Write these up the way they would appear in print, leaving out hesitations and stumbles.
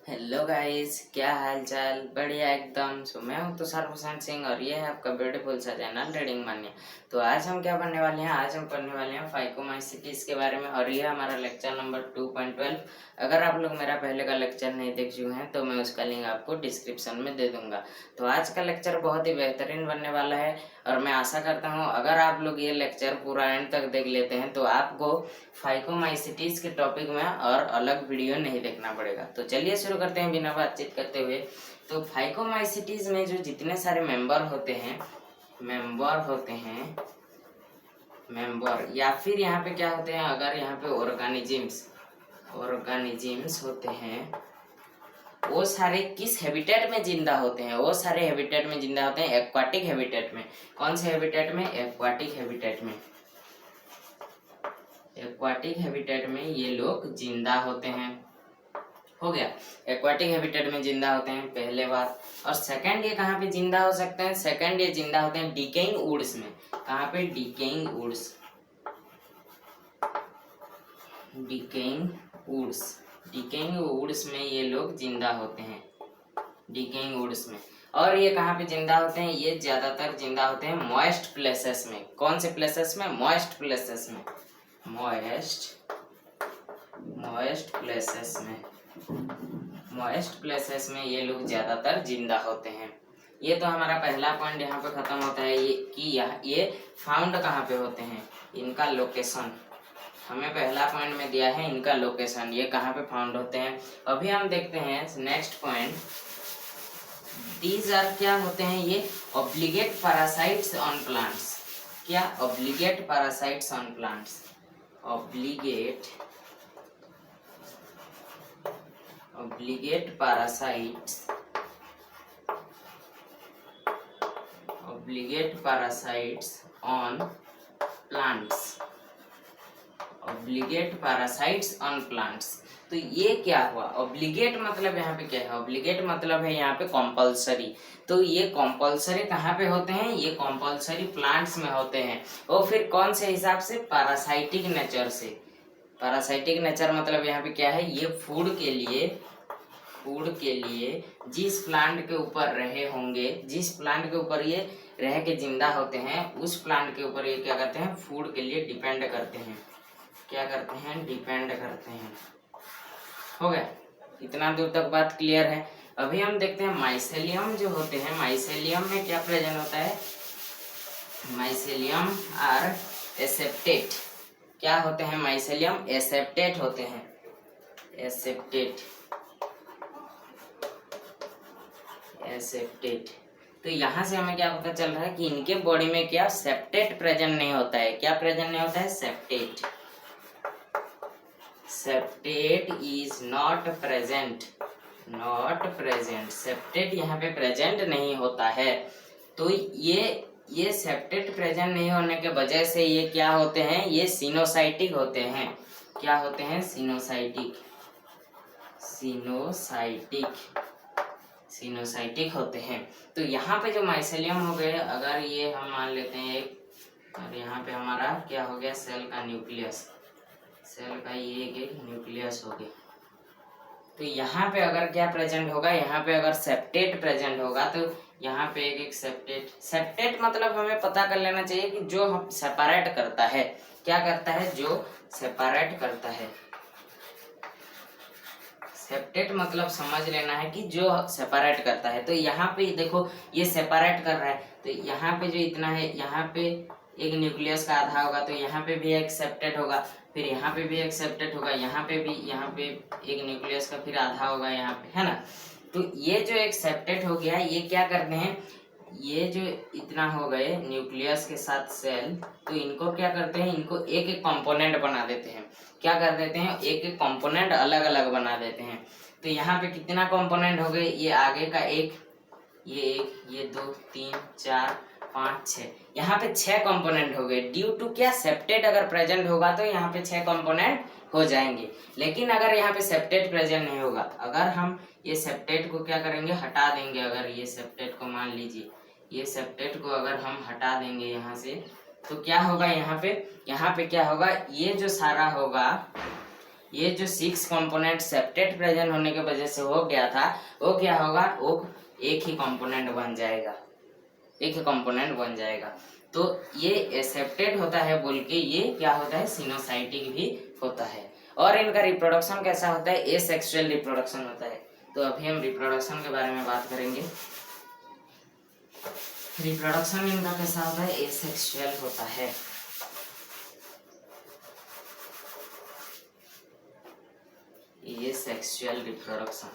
Hello guys, क्या हाल चाल। बढ़िया एकदम। मैं हूं तुषार भूषण सिंह और ये है आपका ब्यूटीफुल सा चैनल रीडिंग मान्य। तो आज हम क्या पढ़ने वाले हैं, आज हम पढ़ने वाले हैं फाइकोमाइसीटीज के बारे में और ये हमारा लेक्चर नंबर 2.12। अगर आप लोग मेरा पहले का लेक्चर नहीं देख चुके हैं तो मैं उसका लिंक आपको डिस्क्रिप्शन में दे दूंगा। तो आज का लेक्चर बहुत ही बेहतरीन बनने वाला है और मैं आशा करता हूँ अगर आप लोग ये लेक्चर पूरा एंड तक देख लेते हैं तो आपको फाइकोमाइसीटीज के टॉपिक में और अलग वीडियो नहीं देखना पड़ेगा। तो चलिए शुरू करते हैं बिना बातचीत करते हुए। तो फाइकोमाइसीटीज में जो जितने सारे मेंबर होते हैं मेंबर या फिर यहाँ पे क्या होते हैं, अगर यहाँ पे ऑर्गेनिजम्स होते हैं, वो सारे किस हैबिटेट में जिंदा होते हैं? वो सारे हैबिटेट में जिंदा होते हैं एक्वाटिक हैबिटेट में। कौन से हैबिटेट में? एक्वाटिक हैबिटेट में। एक्वाटिक हैबिटेट में ये लोग जिंदा होते हैं। हो गया, एक्वाटिक हैबिटेट में जिंदा होते हैं पहले बात। और सेकंड ये कहाँ पे जिंदा हो सकते हैं? सेकंड ये जिंदा होते हैं डिकेइंग वुड्स में। कहाँ पे? डिकेइंग वुड्स में ये लोग जिंदा होते हैं, डिकेइंग वुड्स में। और ये कहाँ पे जिंदा होते हैं? ये ज्यादातर जिंदा होते हैं मॉइस्ट प्लेसेस में। कौन से प्लेसेस में? मॉइस्ट प्लेसेस में। मॉइस्ट प्लेसेस में ये लोग ज्यादातर जिंदा होते हैं। ये तो हमारा पहला पॉइंट यहाँ पे खत्म होता है ये कि ये फाउंड कहाँ पे होते हैं, इनका लोकेशन। हमें पहला पॉइंट में दिया है इनका लोकेशन, ये कहाँ पे फाउंड होते हैं। अभी हम देखते हैं नेक्स्ट पॉइंट। दीज आर क्या होते हैं? ये ऑब्लिगेट पैरासाइट्स ऑन प्लांट्स। क्या? Obligate parasites on plants. Obligate parasites on plants। तो ये क्या हुआ? ऑब्लिगेट मतलब यहाँ पे क्या है? ऑब्लिगेट मतलब है यहाँ पे कंपल्सरी। तो ये कंपल्सरी कहाँ पे होते हैं? ये कंपल्सरी प्लांट्स में होते हैं। और फिर कौन से हिसाब से? पैरासाइटिक नेचर से। पैरासाइटिक नेचर मतलब यहाँ पे क्या है? ये फूड के लिए जिस प्लांट के ऊपर रहे होंगे, जिस प्लांट के ऊपर ये रह के जिंदा होते हैं, उस प्लांट के ऊपर ये क्या करते हैं? फूड के लिए डिपेंड करते हैं। क्या करते हैं? डिपेंड करते हैं। हो गया, इतना दूर तक बात क्लियर है। अभी हम देखते हैं माइसेलियम जो होते हैं, माइसेलियम में क्या प्रेजेंट होता है? Mycelium are aseptate. क्या होते हैं माइसेलियम? एसेप्टेट होते हैं। एसेप्टेट। तो यहाँ से हमें क्या पता चल रहा है कि इनके बॉडी में क्या सेप्टेट प्रेजेंट नहीं होता है। क्या प्रेजेंट नहीं होता है? Septate is not present. Septate यहाँ पे प्रेजेंट नहीं होता है। तो ये सेप्टेट प्रेजेंट नहीं होने के वजह से ये क्या होते हैं? ये सिनोसाइटिक होते हैं। क्या होते हैं? सिनोसाइटिक होते हैं। तो यहाँ पे जो माइसेलियम हो गए, अगर ये हम मान लेते हैं एक, और यहाँ पे हमारा क्या हो गया? सेल का ये एक न्यूक्लियस हो गया। तो यहाँ पे अगर क्या प्रेजेंट होगा? यहाँ पे अगर सेप्टेट प्रेजेंट होगा तो यहाँ पे एक सेप्टेट मतलब हमें पता कर लेना चाहिए कि जो हम सेपरेट करता है। क्या करता है? जो सेपरेट करता है। सेप्टेट मतलब समझ लेना है कि जो सेपरेट करता है। तो यहाँ पे देखो ये सेपरेट कर रहा है, तो यहाँ पे जो इतना है, यहाँ पे एक न्यूक्लियस का आधा होगा, तो यहाँ पे भी एक सेप्टेट होगा, फिर यहाँ पे भी एक सेप्टेट होगा, यहाँ पे एक न्यूक्लियस का फिर आधा होगा यहाँ पे, है ना। तो ये जो एक सेप्टेट हो गया, ये क्या करते हैं? ये जो इतना हो गए न्यूक्लियस के साथ सेल, तो इनको क्या करते हैं? इनको एक एक कंपोनेंट बना देते हैं। क्या कर देते हैं? एक एक कंपोनेंट अलग अलग बना देते हैं। तो यहाँ पे कितना कंपोनेंट हो गए? ये आगे का एक, ये 2 3 4 5 6, यहाँ पे 6 कंपोनेंट हो गए। ड्यू टू क्या? सेप्टेट अगर प्रेजेंट होगा तो यहाँ पे 6 कंपोनेंट हो जाएंगे। लेकिन अगर यहाँ पे सेप्टेट प्रेजेंट नहीं होगा, अगर हम ये सेप्टेट को क्या करेंगे? हटा देंगे। अगर ये सेप्टेट को मान लीजिए, ये सेप्टेट को अगर हम हटा देंगे यहाँ से, तो क्या होगा? यहाँ पे क्या होगा? ये जो सारा होगा, ये जो 6 कंपोनेंट सेप्टेट प्रेजेंट होने की वजह से हो गया था, वो क्या होगा, वो एक ही कंपोनेंट बन जाएगा, एक ही कंपोनेंट बन जाएगा। तो ये एसेप्टेड होता है बोल के ये क्या होता है, सिनोसाइटिक भी होता है। और इनका रिप्रोडक्शन कैसा होता है, एसेक्सुअल रिप्रोडक्शन होता है। तो अभी हम रिप्रोडक्शन के बारे में बात करेंगे। रिप्रोडक्शन इनका कैसा होता है, एसेक्सुअल होता है। ये सेक्सुअल रिप्रोडक्शन,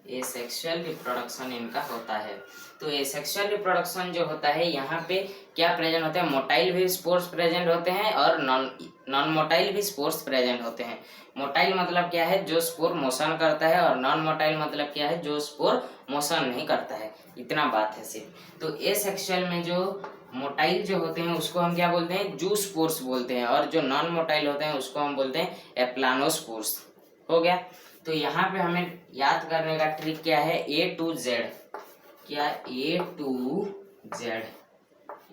ये सेक्सुअल रिप्रोडक्शन इनका होता है। तो ये सेक्सुअल रिप्रोडक्शन जो होता है, यहाँ पे क्या प्रेजेंट होते हैं, मोटाइल भी स्पोर्स प्रेजेंट होते हैं और नॉन मोटाइल भी स्पोर्स प्रेजेंट होते हैं। मोटाइल मतलब क्या है, जो स्पोर मोशन करता है, और नॉन मोटाइल मतलब क्या है, जो स्पोर मोशन नहीं करता है। इतना बात है सिर्फ। तो ए सेक्सुअल में जो मोटाइल जो होते हैं उसको हम क्या बोलते हैं, जू स्पोर्स बोलते हैं, और जो नॉन मोटाइल होते हैं उसको हम बोलते हैं एप्लानोस्पोर्स। हो गया। तो यहाँ पे हमें याद करने का ट्रिक क्या है, ए टू जेड, क्या A to Z,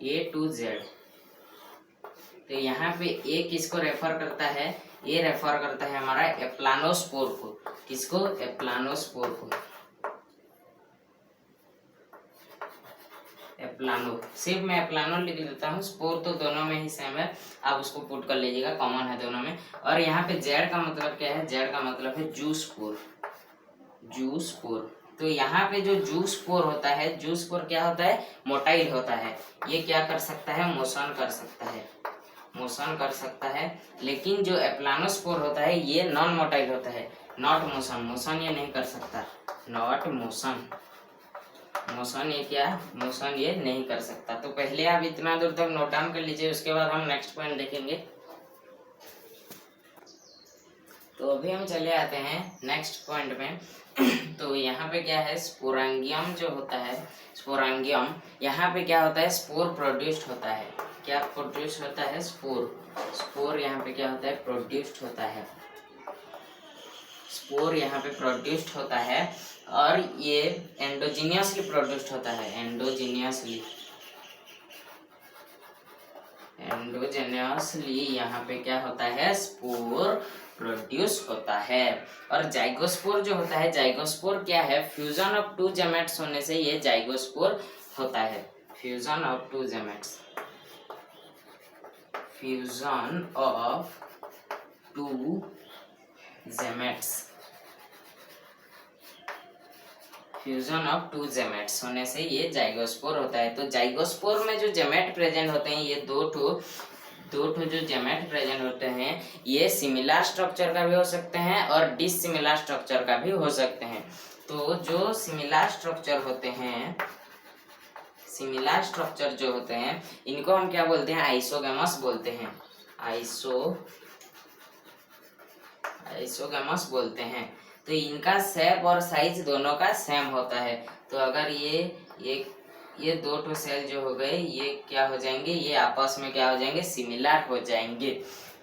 A to Z. तो यहाँ पे ए किसको रेफर करता है, ए रेफर करता है हमारा एप्लानोस्पोर को। किसको, एप्लानोस्पोर को। एप्लानो, सिर्फ मैं एप्लानो लिख देता हूँ, स्पोर तो दोनों में ही सेम है, आप उसको पुट कर लीजिएगा, कॉमन है दोनों में। और यहाँ पे जेड का मतलब क्या है, जेड का मतलब है जूस्पोर, जूस्पोर। तो यहाँ पे जो जूस्पोर होता है, जूस्पोर क्या होता है, मोटाइल होता है। ये क्या कर सकता है, मोशन कर सकता है, मोशन कर सकता है। लेकिन जो एप्लानोस्पोर होता है ये नॉन मोटाइल होता है, नॉट मोशन, मोशन ये नहीं कर सकता, नॉट मोशन, मोशन ये क्या, मोशन ये नहीं कर सकता। तो पहले आप इतना दूर तक नोट डाउन कर लीजिए, उसके बाद हम नेक्स्ट पॉइंट देखेंगे। तो अभी हम चले आते हैं नेक्स्ट पॉइंट में। तो यहाँ पे क्या है, स्पोरांगियम जो होता है, स्पोरांगियम, यहाँ पे क्या होता है, स्पोर प्रोड्यूस्ड होता है। क्या प्रोड्यूस होता है, स्पोर, स्पोर यहाँ पे क्या होता है, प्रोड्यूस्ड होता है, स्पोर यहाँ पे प्रोड्यूस्ड होता है। और ये एंडोजीनियसली प्रोड्यूस्ड होता है, एंडोजीनियसली, एंडोजेनियसली यहाँ पे क्या होता है, स्पोर प्रोड्यूस होता है। और जाइगोस्पोर जो होता है, जाइगोस्पोर क्या है, फ्यूजन ऑफ टू जेमेट्स होने से ये जाइगोस्पोर होता है, fusion of two gametes, fusion of two gametes, fusion of two gametes होने से ये जाइगोस्पोर होता है। तो जाइगोस्पोर में जो जेमेट प्रेजेंट होते हैं, ये दो ठो जो जेमेट प्रेजेंट होते हैं, ये सिमिलर स्ट्रक्चर का भी हो सकते हैं और डिसिमिलर स्ट्रक्चर का भी हो सकते हैं। तो जो सिमिलर स्ट्रक्चर होते हैं, सिमिलर स्ट्रक्चर जो होते हैं, इनको हम क्या बोलते हैं, आइसोगेमस बोलते हैं, आइसोगेमस बोलते हैं। तो इनका शेप और साइज दोनों का सेम होता है। तो अगर ये दो ठो सेल जो हो गए, ये क्या हो जाएंगे, ये आपस में क्या हो जाएंगे, सिमिलर हो जाएंगे।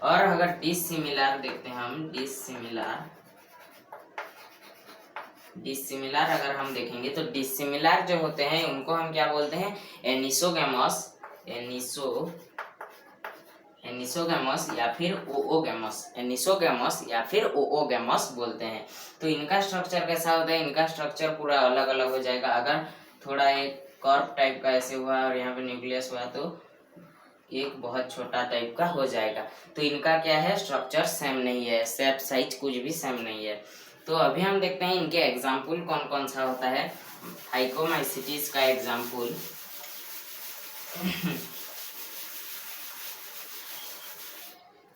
और अगर डिसिमिलर देखते हैं हम, डिसिमिलर अगर हम देखेंगे, तो डिसिमिलर जो होते हैं उनको हम क्या बोलते हैं, एनिसोगेमस, एनिसोगेमस या फिर ओओगेमस, एनिसोगेमस या फिर ओओगेमस बोलते हैं। तो इनका स्ट्रक्चर कैसा होता है, इनका स्ट्रक्चर पूरा अलग अलग हो जाएगा। अगर थोड़ा एक कर्व टाइप का ऐसे हुआ और यहाँ पे न्यूक्लियस हुआ तो एक बहुत छोटा टाइप का हो जाएगा। तो इनका क्या है, स्ट्रक्चर सेम नहीं है, शेप साइज कुछ भी सेम नहीं है। तो अभी हम देखते हैं इनके एग्जाम्पल कौन कौन सा होता है। फाइकोमाइसिटीज का एग्जाम्पल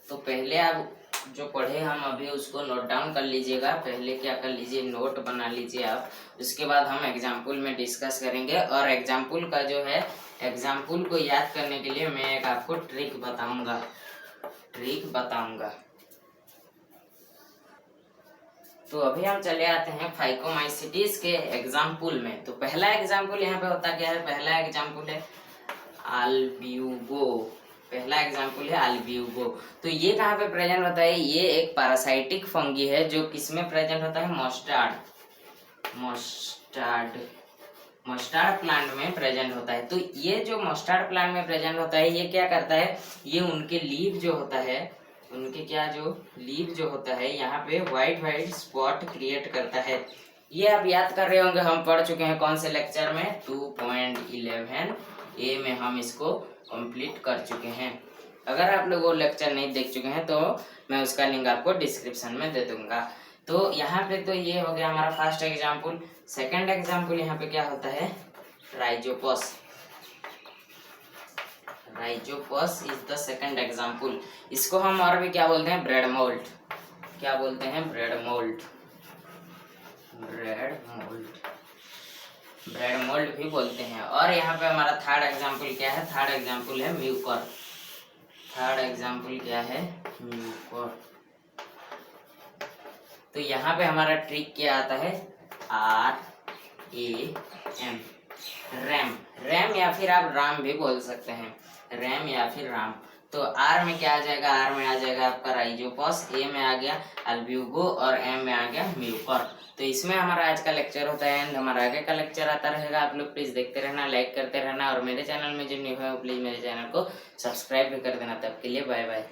तो पहले आप जो पढ़े हम अभी उसको नोट डाउन कर लीजिएगा। पहले क्या कर लीजिए, नोट बना लीजिए आप, उसके बाद हम एग्जाम्पल में डिस्कस करेंगे। और एग्जाम्पल का जो है, एग्जाम्पल को याद करने के लिए मैं एक आपको ट्रिक बताऊंगा। तो अभी हम चले आते हैं फाइकोमाइसिटीज के एग्जाम्पल में। तो पहला एग्जाम्पल यहाँ पे होता क्या है, पहला एग्जाम्पल है अल्ब्यूगो, पहला एग्जाम्पल है अल्ब्यूगो। तो ये कहाँ पे प्रेजेंट होता है, ये एक पैरासाइटिक फंगी है जो किसमें प्रेजेंट होता है, मस्टर्ड प्लांट में प्रेजेंट होता है। तो ये जो मस्टर्ड प्लांट में प्रेजेंट होता है, ये क्या करता है, ये उनके लीफ जो होता है, उनके क्या जो लीफ जो होता है यहाँ पे व्हाइट व्हाइट स्पॉट क्रिएट करता है। ये आप याद कर रहे होंगे, हम पढ़ चुके हैं कौन से लेक्चर में, 2.11 ए में हम इसको कंप्लीट कर चुके हैं। अगर आप लोग वो लेक्चर नहीं देख चुके हैं तो मैं उसका लिंक आपको डिस्क्रिप्शन में दे दूंगा। तो यहाँ पे तो ये हो गया हमारा फर्स्ट एग्जाम्पल। सेकंड एग्जाम्पल यहाँ पे क्या होता है, Rhizopus. Rhizopus is the second example. इसको हम और भी क्या बोलते हैं, ब्रेड मोल्ड। क्या बोलते हैं, bread mould. Bread mould, bread mould भी बोलते हैं। और यहाँ पे हमारा थर्ड एग्जाम्पल क्या है, थर्ड एग्जाम्पल है म्यूकर। थर्ड एग्जाम्पल क्या है, म्यूकर। तो यहाँ पे हमारा ट्रिक क्या आता है, RAM, रैम। रैम या फिर आप राम भी बोल सकते हैं, रैम या फिर राम। तो आर में क्या आ जाएगा, आर में आ जाएगा आपका राइजोपस, ए में आ गया अल्ब्यूगो और एम में आ गया म्यूकर। तो इसमें हमारा आज का लेक्चर होता है एंड हमारा आगे का लेक्चर आता रहेगा। आप लोग प्लीज देखते रहना, लाइक करते रहना और मेरे चैनल में जो न्यू है प्लीज मेरे चैनल को सब्सक्राइब भी कर देना। तब के लिए बाय बाय।